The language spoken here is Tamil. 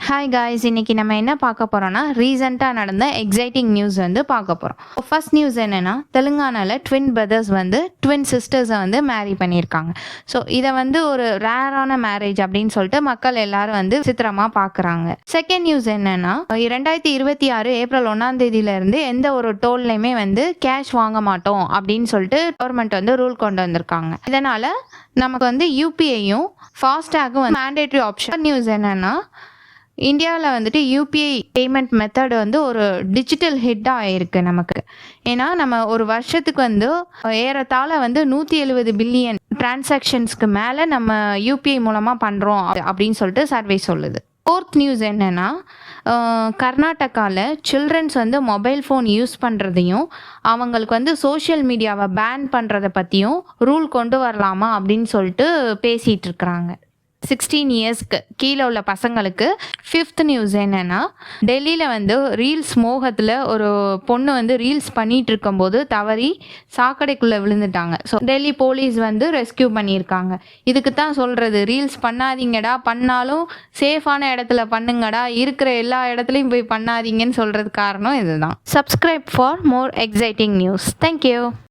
ஹாய் காய்ஸ், இன்னைக்கு நம்ம என்ன பார்க்க போறோம்னா ரீசெண்டாக நடந்த எக்ஸைட்டிங் நியூஸ் வந்து பார்க்க போகிறோம். ஃபர்ஸ்ட் நியூஸ் என்னன்னா, தெலுங்கானாவில் ட்வின் பிரதர்ஸ் வந்து ட்வின் சிஸ்டர்ஸை வந்து மேரி பண்ணியிருக்காங்க. ஸோ இதை வந்து ஒரு ரேரான மேரேஜ் அப்படின்னு சொல்லிட்டு மக்கள் எல்லாரும் வந்து விசித்திரமாக பார்க்குறாங்க. செகண்ட் நியூஸ் என்னன்னா, 2026 ஏப்ரல் 1 எந்த ஒரு டோல்லையுமே வந்து கேஷ் வாங்க மாட்டோம் அப்படின்னு சொல்லிட்டு கவர்மெண்ட் வந்து ரூல் கொண்டு வந்திருக்காங்க. இதனால நமக்கு வந்து யூபிஐயும் ஃபாஸ்டேகும் வந்து மேண்டேட்ரி ஆப்ஷன். நியூஸ் என்னன்னா, இந்தியாவில் வந்துட்டு யூபிஐ பேமெண்ட் மெத்தட் வந்து ஒரு டிஜிட்டல் ஹிட்டாக ஆயிருக்கு நமக்கு. ஏன்னா நம்ம ஒரு வருஷத்துக்கு வந்து ஏறத்தாழ வந்து 170 பில்லியன் டிரான்சாக்ஷன்ஸ்க்கு மேலே நம்ம யூபிஐ மூலமாக பண்ணுறோம் அப்படின்னு சொல்லிட்டு சர்வே சொல்லுது. ஃபோர்த் நியூஸ் என்னென்னா, கர்நாடகாவில் சில்ட்ரன்ஸ் வந்து மொபைல் ஃபோன் யூஸ் பண்ணுறதையும் அவங்களுக்கு வந்து சோஷியல் மீடியாவை பேன் பண்ணுறதை பற்றியும் ரூல் கொண்டு வரலாமா அப்படின்னு சொல்லிட்டு பேசிகிட்டு இருக்கிறாங்க. 16 இயர்ஸ்க்கு கீழே உள்ள பசங்களுக்கு. ஃபிஃப்த் நியூஸ் என்னென்னா, டெல்லியில் வந்து ரீல்ஸ் மோகத்தில் ஒரு பொண்ணு வந்து ரீல்ஸ் பண்ணிகிட்டு இருக்கும்போது தவறி சாக்கடைக்குள்ளே விழுந்துட்டாங்க. ஸோ டெல்லி போலீஸ் வந்து ரெஸ்கியூ பண்ணியிருக்காங்க. இதுக்கு தான் சொல்கிறது, ரீல்ஸ் பண்ணாதீங்கடா, பண்ணாலும் சேஃபான இடத்துல பண்ணுங்கடா, இருக்கிற எல்லா இடத்துலையும் போய் பண்ணாதீங்கன்னு சொல்கிறது காரணம் இதுதான். Subscribe for more exciting news. Thank you.